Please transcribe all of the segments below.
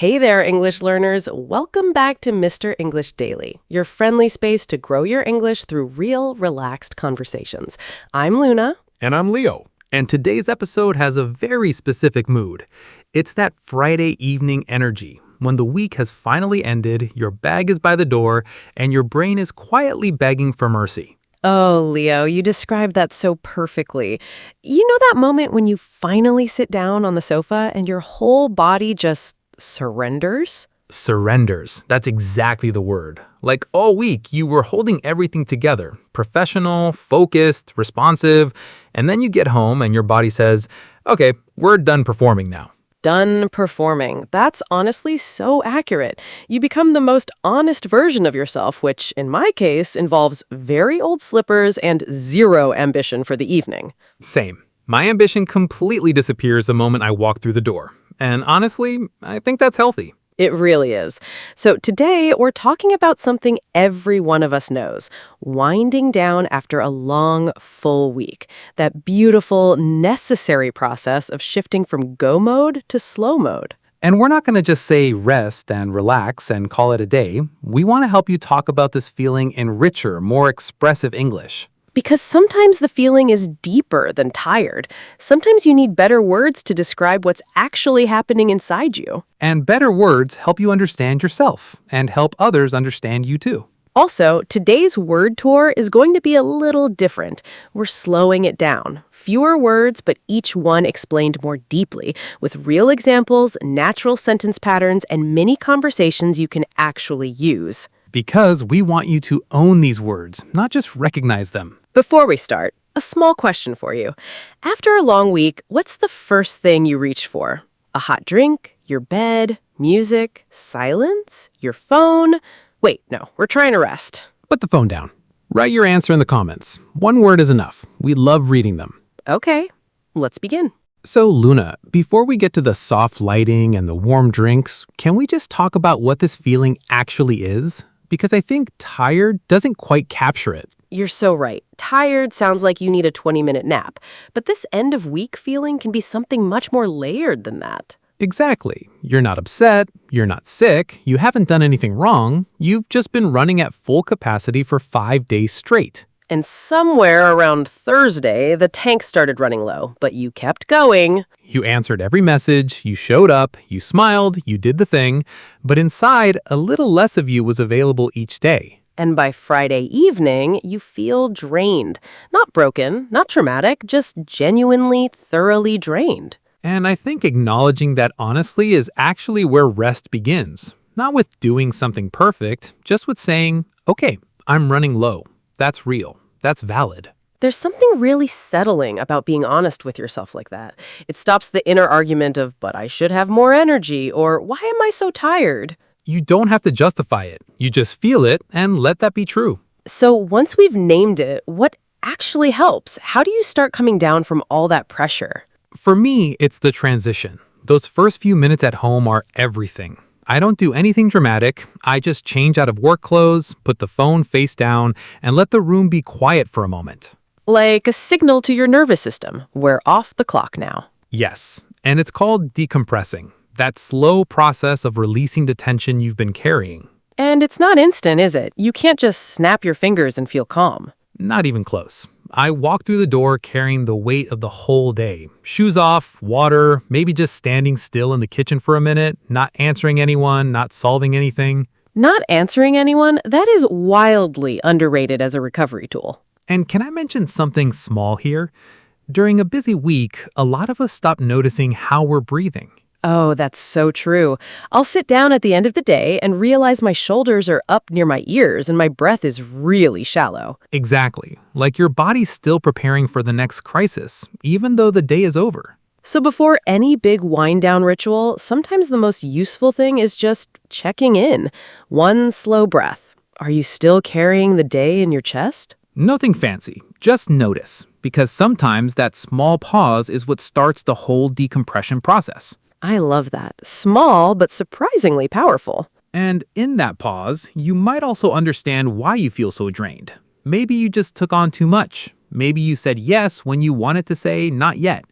Hey there, English learners. Welcome back to Mr. English Daily, your friendly space to grow your English through real, relaxed conversations. I'm Luna. And I'm Leo. And today's episode has a very specific mood. It's that Friday evening energy, when the week has finally ended, your bag is by the door, and your brain is quietly begging for mercy. Oh, Leo, you described that so perfectly. You know that moment when you finally sit down on the sofa and your whole body just surrenders? Surrenders. That's exactly the word. Like all week, you were holding everything together. Professional, focused, responsive. And then you get home and your body says, okay, we're done performing now. Done performing. That's honestly so accurate. You become the most honest version of yourself, which, in my case, involves very old slippers and zero ambition for the evening. Same. My ambition completely disappears the moment I walk through the door. And honestly, I think that's healthy. It really is. So today, we're talking about something every one of us knows, winding down after a long, full week. That beautiful, necessary process of shifting from go mode to slow mode. And we're not going to just say rest and relax and call it a day. We want to help you talk about this feeling in richer, more expressive English. Because sometimes the feeling is deeper than tired. Sometimes you need better words to describe what's actually happening inside you. And better words help you understand yourself and help others understand you too. Also, today's word tour is going to be a little different. We're slowing it down. Fewer words, but each one explained more deeply, with real examples, natural sentence patterns, and mini conversations you can actually use. Because we want you to own these words, not just recognize them. Before we start, a small question for you. After a long week, what's the first thing you reach for? A hot drink? Your bed? Music? Silence? Your phone? Wait, no, we're trying to rest. Put the phone down. Write your answer in the comments. One word is enough. We love reading them. Okay, let's begin. So, Luna, before we get to the soft lighting and the warm drinks, can we just talk about what this feeling actually is? Because I think tired doesn't quite capture it. You're so right. Tired sounds like you need a 20-minute nap. But this end-of-week feeling can be something much more layered than that. Exactly. You're not upset, you're not sick, you haven't done anything wrong, you've just been running at full capacity for 5 days straight. And somewhere around Thursday, the tank started running low, but you kept going. You answered every message, you showed up, you smiled, you did the thing, but inside, a little less of you was available each day. And by Friday evening, you feel drained. Not broken, not traumatic, just genuinely, thoroughly drained. And I think acknowledging that honestly is actually where rest begins. Not with doing something perfect, just with saying, okay, I'm running low. That's real. That's valid. There's something really settling about being honest with yourself like that. It stops the inner argument of, but I should have more energy, or why am I so tired? You don't have to justify it. You just feel it and let that be true. So once we've named it, what actually helps? How do you start coming down from all that pressure? For me, it's the transition. Those first few minutes at home are everything. I don't do anything dramatic. I just change out of work clothes, put the phone face down, and let the room be quiet for a moment. Like a signal to your nervous system. We're off the clock now. Yes, and it's called decompressing. That slow process of releasing the tension you've been carrying. And it's not instant, is it? You can't just snap your fingers and feel calm. Not even close. I walk through the door carrying the weight of the whole day. Shoes off, water, maybe just standing still in the kitchen for a minute, not answering anyone, not solving anything. Not answering anyone, that is wildly underrated as a recovery tool. And can I mention something small here? During a busy week, a lot of us stop noticing how we're breathing. Oh, that's so true. I'll sit down at the end of the day and realize my shoulders are up near my ears and my breath is really shallow. Exactly. Like your body's still preparing for the next crisis, even though the day is over. So before any big wind-down ritual, sometimes the most useful thing is just checking in. One slow breath. Are you still carrying the day in your chest? Nothing fancy, just notice, because sometimes that small pause is what starts the whole decompression process. I love that. Small, but surprisingly powerful. And in that pause, you might also understand why you feel so drained. Maybe you just took on too much. Maybe you said yes when you wanted to say not yet.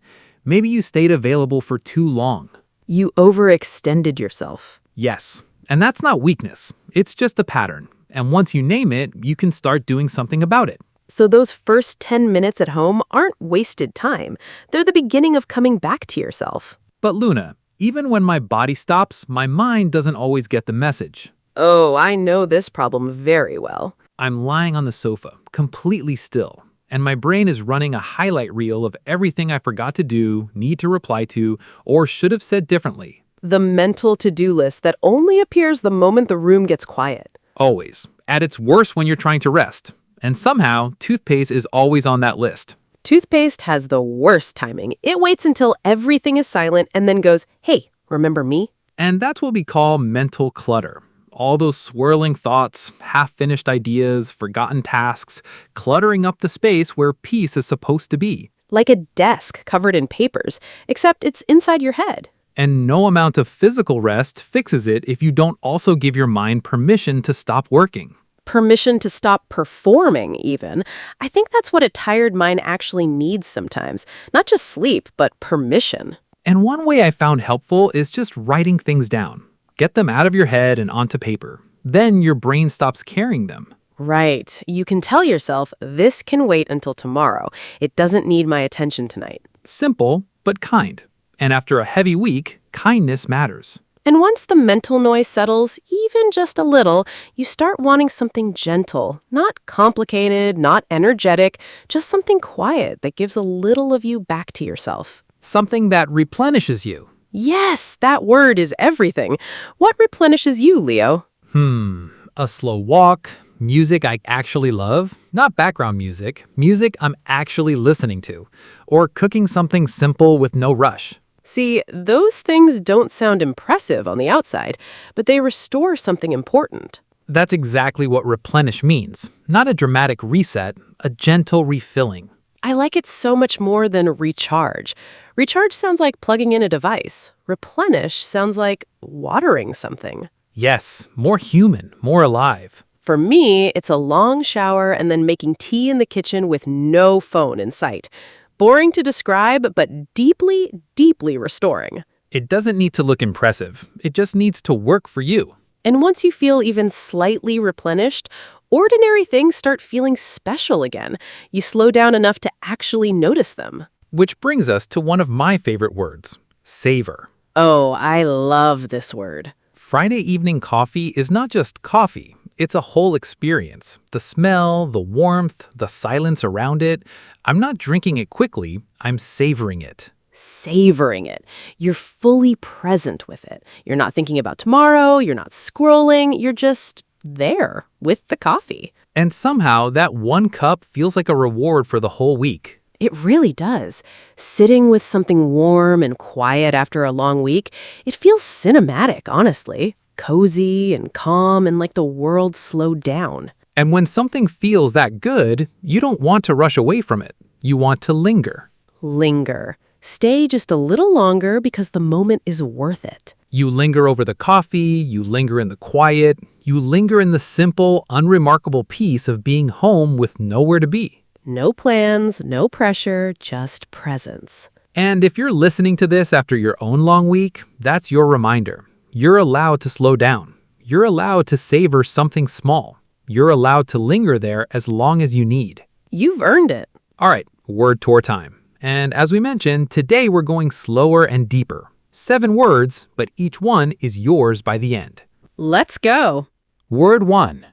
Maybe you stayed available for too long. You overextended yourself. Yes, and that's not weakness. It's just a pattern. And once you name it, you can start doing something about it. So those first 10 minutes at home aren't wasted time. They're the beginning of coming back to yourself. But Luna, even when my body stops, my mind doesn't always get the message. Oh, I know this problem very well. I'm lying on the sofa, completely still, and my brain is running a highlight reel of everything I forgot to do, need to reply to, or should have said differently. The mental to-do list that only appears the moment the room gets quiet. Always. At its worst when you're trying to rest. And somehow, toothpaste is always on that list. Toothpaste has the worst timing. It waits until everything is silent and then goes, "Hey, remember me?" And that's what we call mental clutter. All those swirling thoughts, half-finished ideas, forgotten tasks, cluttering up the space where peace is supposed to be. Like a desk covered in papers, except it's inside your head. And no amount of physical rest fixes it if you don't also give your mind permission to stop working. Permission to stop performing, even. I think that's what a tired mind actually needs sometimes. Not just sleep, but permission. And one way I found helpful is just writing things down. Get them out of your head and onto paper. Then your brain stops carrying them. Right. You can tell yourself, this can wait until tomorrow. It doesn't need my attention tonight. Simple, but kind. And after a heavy week, kindness matters. And once the mental noise settles, even just a little, you start wanting something gentle, not complicated, not energetic, just something quiet that gives a little of you back to yourself. Something that replenishes you. Yes, that word is everything. What replenishes you, Leo? A slow walk, music I actually love, not background music, music I'm actually listening to, or cooking something simple with no rush. See, those things don't sound impressive on the outside, but they restore something important. That's exactly what replenish means. Not a dramatic reset, a gentle refilling. I like it so much more than recharge. Recharge sounds like plugging in a device. Replenish sounds like watering something. Yes, more human, more alive. For me, it's a long shower and then making tea in the kitchen with no phone in sight. Boring to describe, but deeply, deeply restoring. It doesn't need to look impressive. It just needs to work for you. And once you feel even slightly replenished, ordinary things start feeling special again. You slow down enough to actually notice them. Which brings us to one of my favorite words, savor. Oh, I love this word. Friday evening coffee is not just coffee. It's a whole experience. The smell, the warmth, the silence around it. I'm not drinking it quickly, I'm savoring it. Savoring it. You're fully present with it. You're not thinking about tomorrow, you're not scrolling, you're just there with the coffee. And somehow that one cup feels like a reward for the whole week. It really does. Sitting with something warm and quiet after a long week, it feels cinematic, honestly. Cozy and calm and like the world slowed down. And when something feels that good, you don't want to rush away from it. You want to linger. Linger. Stay just a little longer because the moment is worth it. You linger over the coffee, you linger in the quiet, you linger in the simple, unremarkable peace of being home with nowhere to be. No plans, no pressure, just presence. And if you're listening to this after your own long week, that's your reminder. You're allowed to slow down. You're allowed to savor something small. You're allowed to linger there as long as you need. You've earned it. All right, word tour time. And as we mentioned, today we're going slower and deeper. 7 words, but each one is yours by the end. Let's go. Word 1,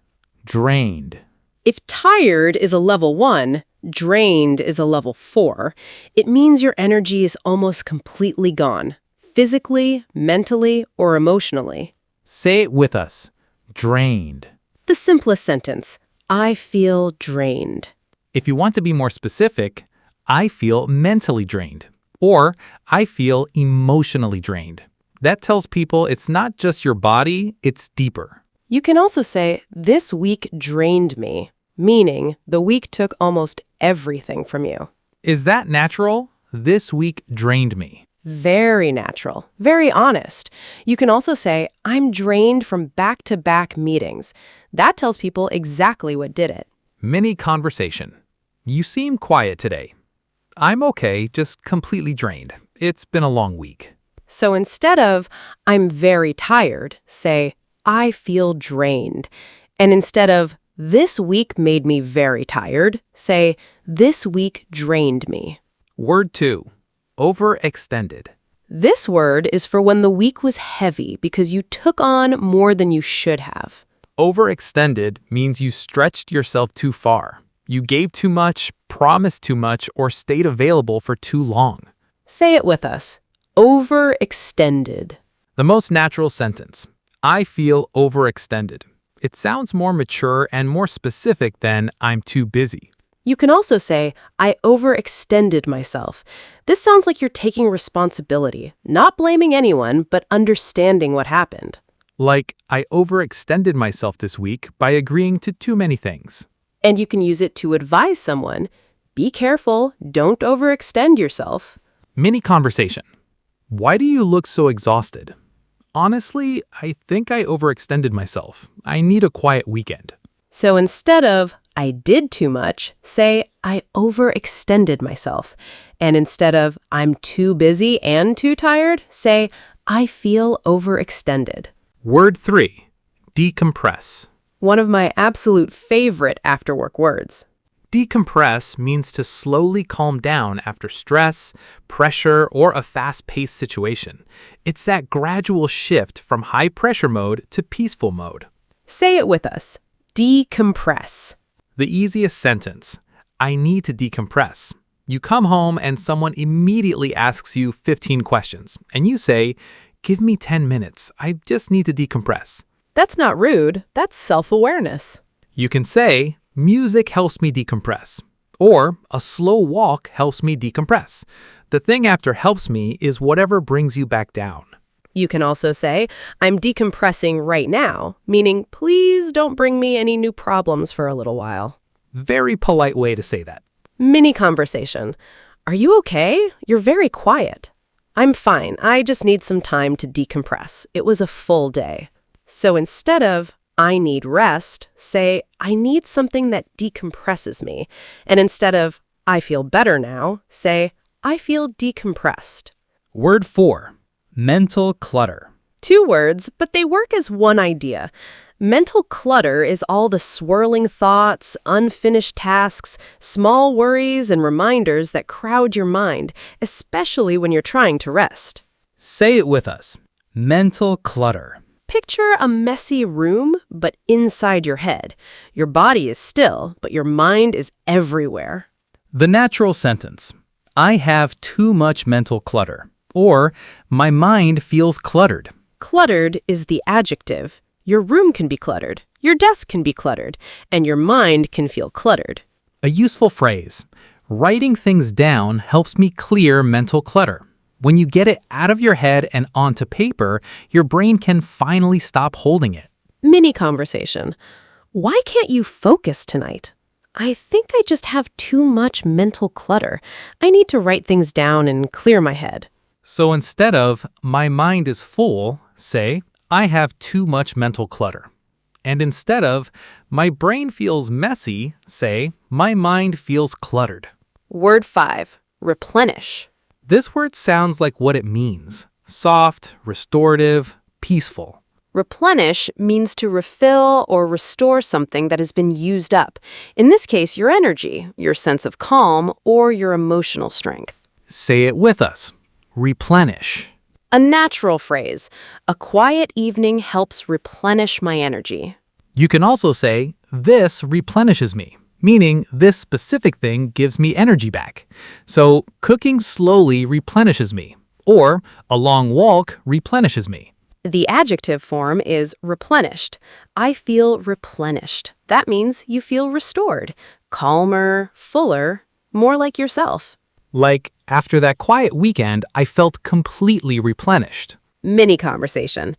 drained. If tired is a level 1, drained is a level 4, it means your energy is almost completely gone. Physically, mentally, or emotionally. Say it with us. Drained. The simplest sentence, I feel drained. If you want to be more specific, I feel mentally drained. Or I feel emotionally drained. That tells people it's not just your body, it's deeper. You can also say, this week drained me, meaning the week took almost everything from you. Is that natural? This week drained me. Very natural, very honest. You can also say, I'm drained from back-to-back meetings. That tells people exactly what did it. Mini conversation. You seem quiet today. I'm okay, just completely drained. It's been a long week. So instead of, I'm very tired, say, I feel drained. And instead of, this week made me very tired, say, this week drained me. Word 2. Overextended. This word is for when the week was heavy because you took on more than you should have. Overextended means you stretched yourself too far. You gave too much, promised too much, or stayed available for too long. Say it with us. Overextended. The most natural sentence. I feel overextended. It sounds more mature and more specific than I'm too busy. You can also say, I overextended myself. This sounds like you're taking responsibility, not blaming anyone, but understanding what happened. Like, I overextended myself this week by agreeing to too many things. And you can use it to advise someone, be careful, don't overextend yourself. Mini conversation. Why do you look so exhausted? Honestly, I think I overextended myself. I need a quiet weekend. So instead of, I did too much, say, I overextended myself. And instead of, I'm too busy and too tired, say, I feel overextended. Word 3. Decompress. One of my absolute favorite after-work words. Decompress means to slowly calm down after stress, pressure, or a fast-paced situation. It's that gradual shift from high-pressure mode to peaceful mode. Say it with us. Decompress. The easiest sentence. I need to decompress. You come home and someone immediately asks you 15 questions, and you say, give me 10 minutes. I just need to decompress. That's not rude. That's self-awareness. You can say, music helps me decompress. Or, a slow walk helps me decompress. The thing after helps me is whatever brings you back down. You can also say, I'm decompressing right now, meaning please don't bring me any new problems for a little while. Very polite way to say that. Mini conversation. Are you okay? You're very quiet. I'm fine. I just need some time to decompress. It was a full day. So instead of, I need rest, say, I need something that decompresses me. And instead of, I feel better now, say, I feel decompressed. Word 4. Mental clutter. 2 words, but they work as one idea. Mental clutter is all the swirling thoughts, unfinished tasks, small worries, and reminders that crowd your mind, especially when you're trying to rest. Say it with us. Mental clutter. Picture a messy room, but inside your head. Your body is still, but your mind is everywhere. The natural sentence. I have too much mental clutter. Or, my mind feels cluttered. Cluttered is the adjective. Your room can be cluttered, your desk can be cluttered, and your mind can feel cluttered. A useful phrase. Writing things down helps me clear mental clutter. When you get it out of your head and onto paper, your brain can finally stop holding it. Mini conversation. Why can't you focus tonight? I think I just have too much mental clutter. I need to write things down and clear my head. So instead of, my mind is full, say, I have too much mental clutter. And instead of, my brain feels messy, say, my mind feels cluttered. Word 5. Replenish. This word sounds like what it means. Soft, restorative, peaceful. Replenish means to refill or restore something that has been used up. In this case, your energy, your sense of calm, or your emotional strength. Say it with us. Replenish. A natural phrase. A quiet evening helps replenish my energy. You can also say, this replenishes me, meaning this specific thing gives me energy back. So, cooking slowly replenishes me, or a long walk replenishes me. The adjective form is replenished. I feel replenished. That means you feel restored, calmer, fuller, more like yourself. Like, after that quiet weekend, I felt completely replenished. Mini conversation.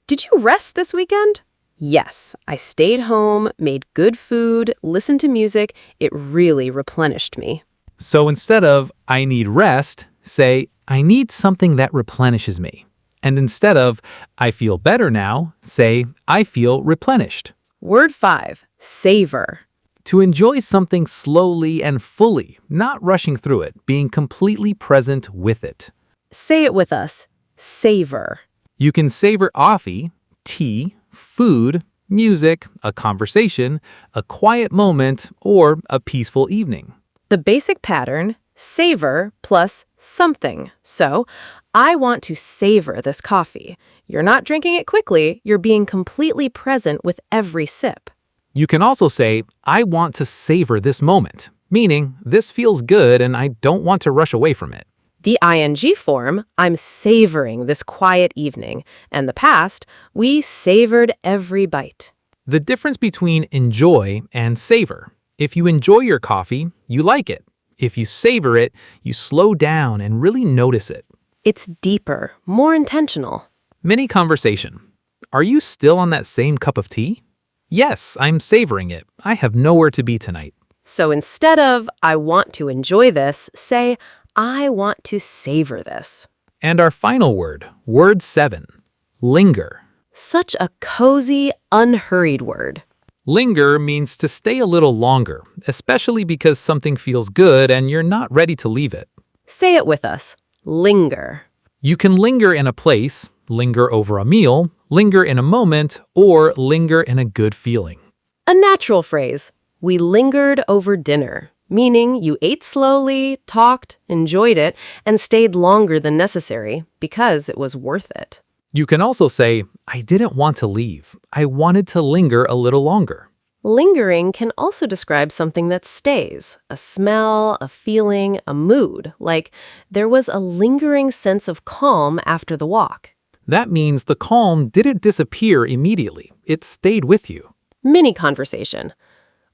Did you rest this weekend? Yes, I stayed home, made good food, listened to music. It really replenished me. So instead of, I need rest, say, I need something that replenishes me. And instead of, I feel better now, say, I feel replenished. Word 5. Savor. To enjoy something slowly and fully, not rushing through it, being completely present with it. Say it with us. Savor. You can savor coffee, tea, food, music, a conversation, a quiet moment, or a peaceful evening. The basic pattern, savor plus something. So, I want to savor this coffee. You're not drinking it quickly, you're being completely present with every sip. You can also say, I want to savor this moment, meaning this feels good and I don't want to rush away from it. The ing form, I'm savoring this quiet evening, and the past, we savored every bite. The difference between enjoy and savor. If you enjoy your coffee, you like it. If you savor it, you slow down and really notice it. It's deeper, more intentional. Mini conversation. Are you still on that same cup of tea? Yes, I'm savoring it. I have nowhere to be tonight. So instead of, I want to enjoy this, say, I want to savor this. And our final word, word 7, linger. Such a cozy, unhurried word. Linger means to stay a little longer, especially because something feels good and you're not ready to leave it. Say it with us. Linger. You can linger in a place, linger over a meal, linger in a moment, or linger in a good feeling. A natural phrase. We lingered over dinner, meaning you ate slowly, talked, enjoyed it, and stayed longer than necessary because it was worth it. You can also say, I didn't want to leave. I wanted to linger a little longer. Lingering can also describe something that stays, a smell, a feeling, a mood, like there was a lingering sense of calm after the walk. That means the calm didn't disappear immediately. It stayed with you. Mini conversation.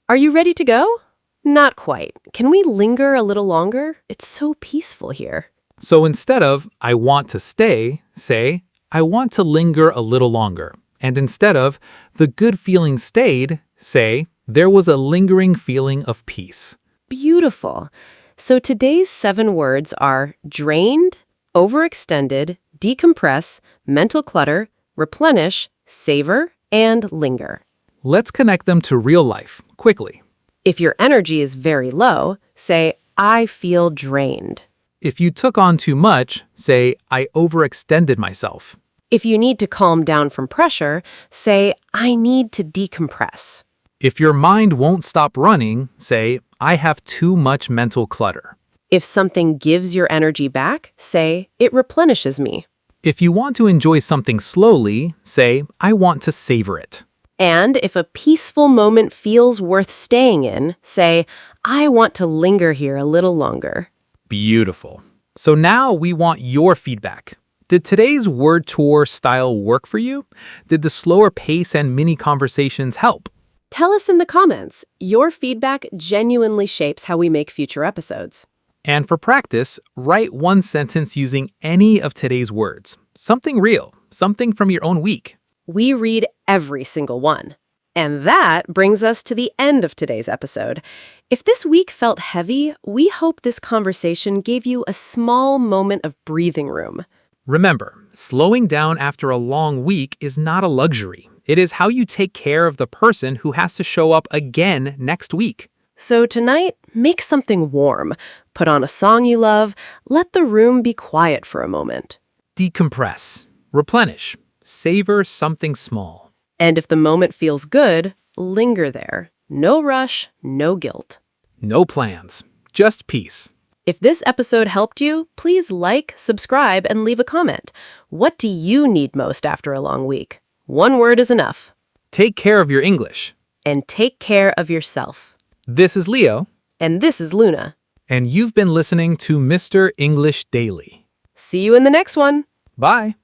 Are you ready to go? Not quite. Can we linger a little longer? It's so peaceful here. So instead of, I want to stay, say, I want to linger a little longer. And instead of, the good feeling stayed, say, there was a lingering feeling of peace. Beautiful. So today's 7 words are drained, overextended, decompress, mental clutter, replenish, savor, and linger. Let's connect them to real life, quickly. If your energy is very low, say, I feel drained. If you took on too much, say, I overextended myself. If you need to calm down from pressure, say, I need to decompress. If your mind won't stop running, say, I have too much mental clutter. If something gives your energy back, say, it replenishes me. If you want to enjoy something slowly, say, I want to savor it. And if a peaceful moment feels worth staying in, say, I want to linger here a little longer. Beautiful. So now we want your feedback. Did today's word tour style work for you? Did the slower pace and mini conversations help? Tell us in the comments. Your feedback genuinely shapes how we make future episodes. And for practice, write one sentence using any of today's words. Something real, something from your own week. We read every single one. And that brings us to the end of today's episode. If this week felt heavy, we hope this conversation gave you a small moment of breathing room. Remember, slowing down after a long week is not a luxury. It is how you take care of the person who has to show up again next week. So tonight, make something warm. Put on a song you love. Let the room be quiet for a moment. Decompress, replenish, savor something small. And if the moment feels good, linger there. No rush, no guilt. No plans, just peace. If this episode helped you, please like, subscribe, and leave a comment. What do you need most after a long week? One word is enough. Take care of your English. And take care of yourself. This is Leo. And this is Luna. And you've been listening to Mr. English Daily. See you in the next one. Bye.